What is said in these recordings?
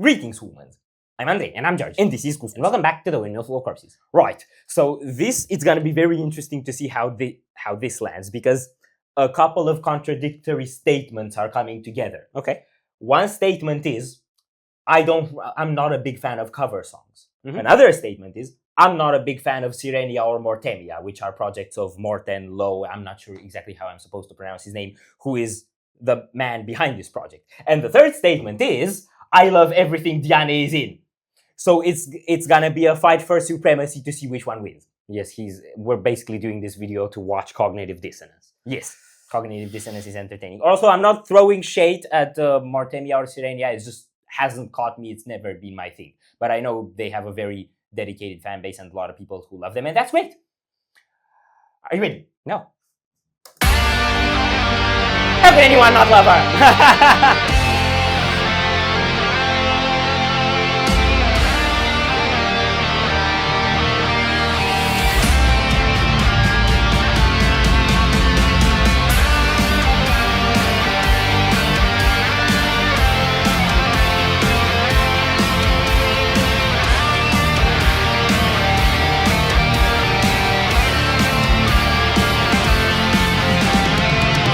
Greetings, humans. I'm Andre. And I'm George. And this is Goof. And welcome back to the Windmill Full of Corpses. Right. So it's going to be very interesting to see how this lands, because a couple of contradictory statements are coming together. Okay. One statement is, I'm not a big fan of cover songs. Mhm. Another statement is, I'm not a big fan of Sirenia or Mortemia, which are projects of Morten Low. I'm not sure exactly how I'm supposed to pronounce his name, who is the man behind this project. And the third statement is, I love everything Dianne is in. So it's gonna be a fight for supremacy to see which one wins. Yes, we're basically doing this video to watch cognitive dissonance. Yes. Cognitive dissonance is entertaining. Also, I'm not throwing shade at Mortemia or Sirenia. It just hasn't caught me. It's never been my thing. But I know they have a very dedicated fan base and a lot of people who love them, and that's great. Are you ready? No. How can anyone not love her?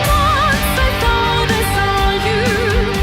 Once I thought I saw you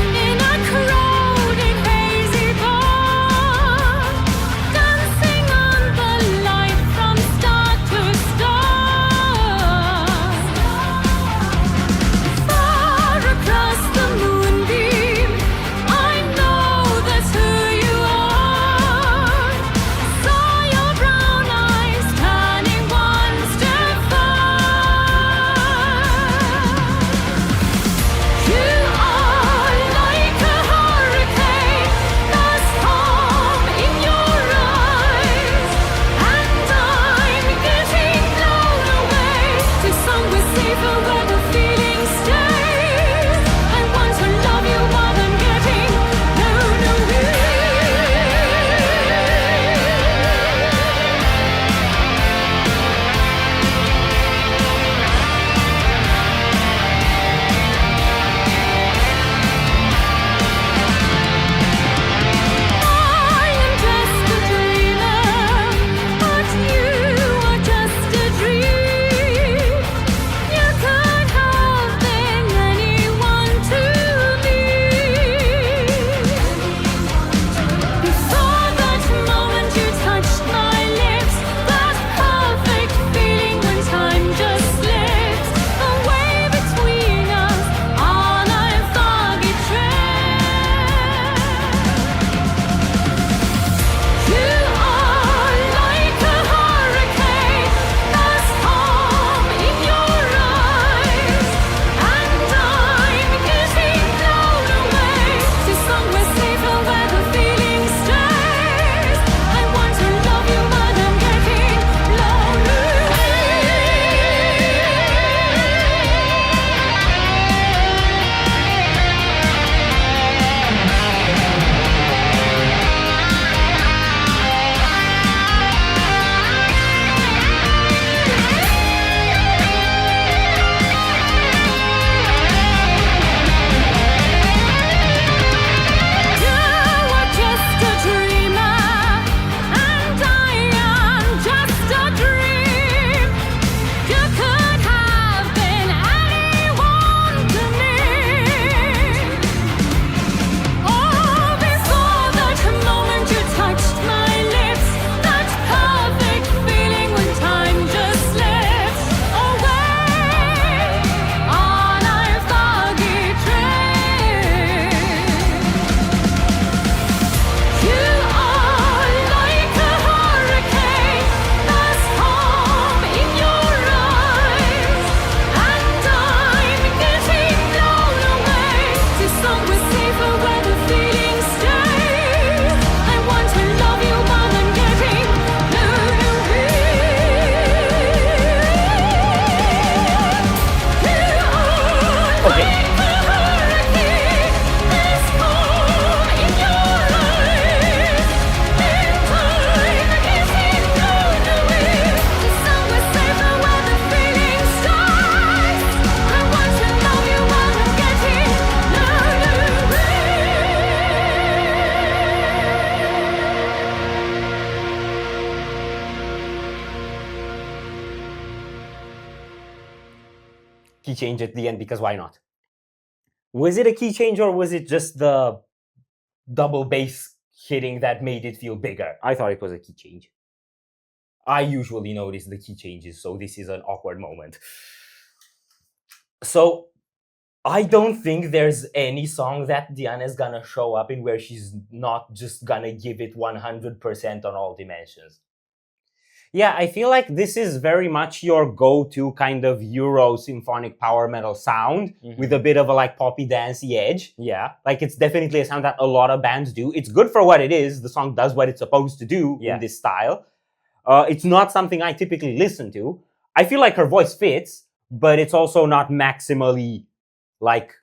key change at the end because why not? Was it a key change or was it just the double bass hitting that made it feel bigger? I thought it was a key change. I usually notice the key changes, so this is an awkward moment. So I don't think there's any song that Dianne's gonna show up in where she's not just gonna give it 100% on all dimensions. Yeah, I feel like this is very much your go-to kind of Euro symphonic power metal sound with a bit of a like poppy dancey edge. Yeah, like it's definitely a sound that a lot of bands do. It's good for what it is. The song does what it's supposed to do in this style. It's not something I typically listen to. I feel like her voice fits, but it's also not maximally like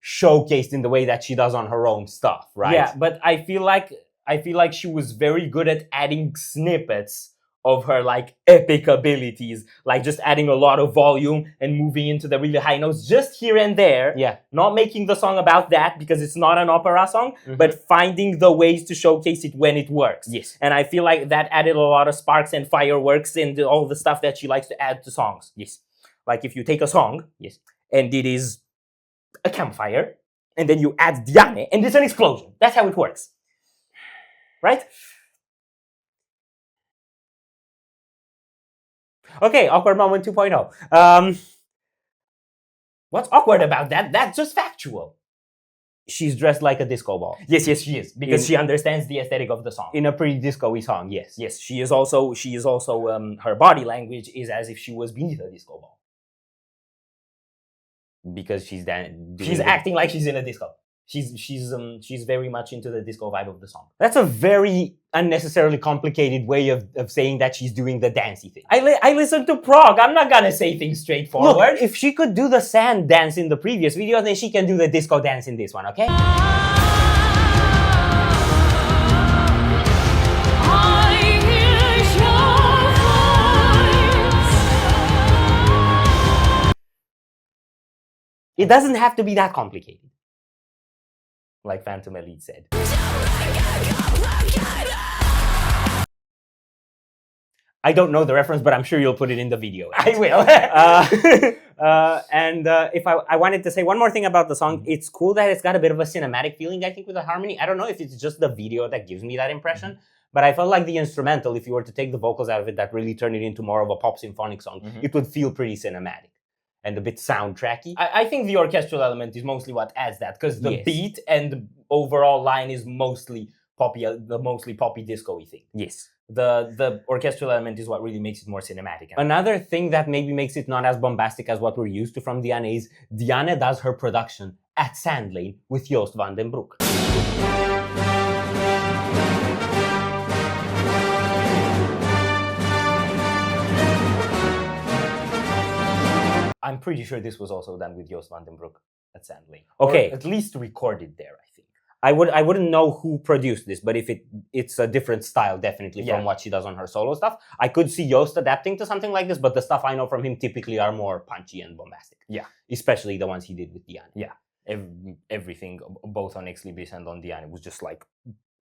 showcased in the way that she does on her own stuff, right? Yeah, but I feel like she was very good at adding snippets of her like epic abilities, like just adding a lot of volume and moving into the really high notes just here and there. Yeah. Not making the song about that because it's not an opera song, but finding the ways to showcase it when it works. Yes. And I feel like that added a lot of sparks and fireworks and all the stuff that she likes to add to songs. Yes. Like if you take a song, and it is a campfire, and then you add Dianne, and it's an explosion. That's how it works. Right? Okay, awkward moment 2.0. What's awkward about that? That's just factual. She's dressed like a disco ball. Yes, she is. Because she understands the aesthetic of the song. In a pretty disco-y song, yes. Yes, she is also, her body language is as if she was beneath a disco ball. Because she's acting like she's in a disco. She's very much into the disco vibe of the song. That's a very unnecessarily complicated way of saying that she's doing the dancey thing. I listen to prog. I'm not gonna say things straightforward. Look, if she could do the sand dance in the previous video, then she can do the disco dance in this one, okay? It doesn't have to be that complicated. Like Phantom Elite said. I don't know the reference, but I'm sure you'll put it in the video. I will. If I wanted to say one more thing about the song, it's cool that it's got a bit of a cinematic feeling, I think, with the harmony. I don't know if it's just the video that gives me that impression, but I felt like the instrumental, if you were to take the vocals out of it, that really turned it into more of a pop symphonic song, it would feel pretty cinematic. And a bit soundtracky. I think the orchestral element is mostly what adds that, because the beat and the overall line is mostly poppy, the mostly poppy disco-y thing. Yes. The orchestral element is what really makes it more cinematic. Another thing that maybe makes it not as bombastic as what we're used to from Dianne is Dianne does her production at Sandlane with Joost van den Broek. I'm pretty sure this was also done with Joost van den Broek at Sandlane. Okay, or at least recorded there, I think. I wouldn't know who produced this, but if it's a different style, definitely, from what she does on her solo stuff. I could see Joost adapting to something like this, but the stuff I know from him typically are more punchy and bombastic. Yeah. Especially the ones he did with Dianne. Yeah. Everything, both on Ex Libris and on Dianne, was just like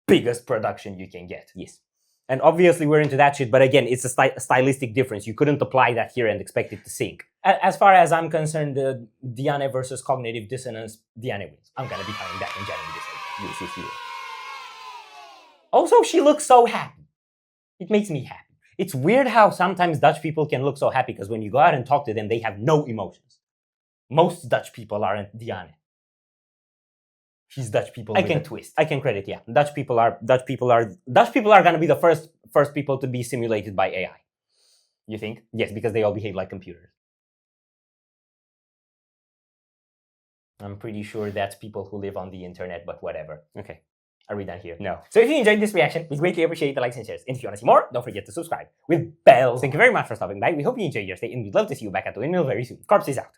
biggest production you can get. Yes. And obviously we're into that shit, but again, it's a stylistic difference. You couldn't apply that here and expect it to sync. As far as I'm concerned, the Dianne versus cognitive dissonance, Dianne wins. I'm gonna be coming back and jamming this again. Yes, you. Also, she looks so happy. It makes me happy. It's weird how sometimes Dutch people can look so happy, because when you go out and talk to them, they have no emotions. Most Dutch people aren't Dianne. She's Dutch people with a twist. I can credit, yeah. Dutch people are gonna be the first people to be simulated by AI. You think? Yes, because they all behave like computers. I'm pretty sure that's people who live on the internet, but whatever. Okay. Are we done here? No. So if you enjoyed this reaction, we greatly appreciate the likes and shares. And if you want to see more, don't forget to subscribe with bells. Thank you very much for stopping by. We hope you enjoyed your stay, and we'd love to see you back at the Windmill very soon. Corpse is out.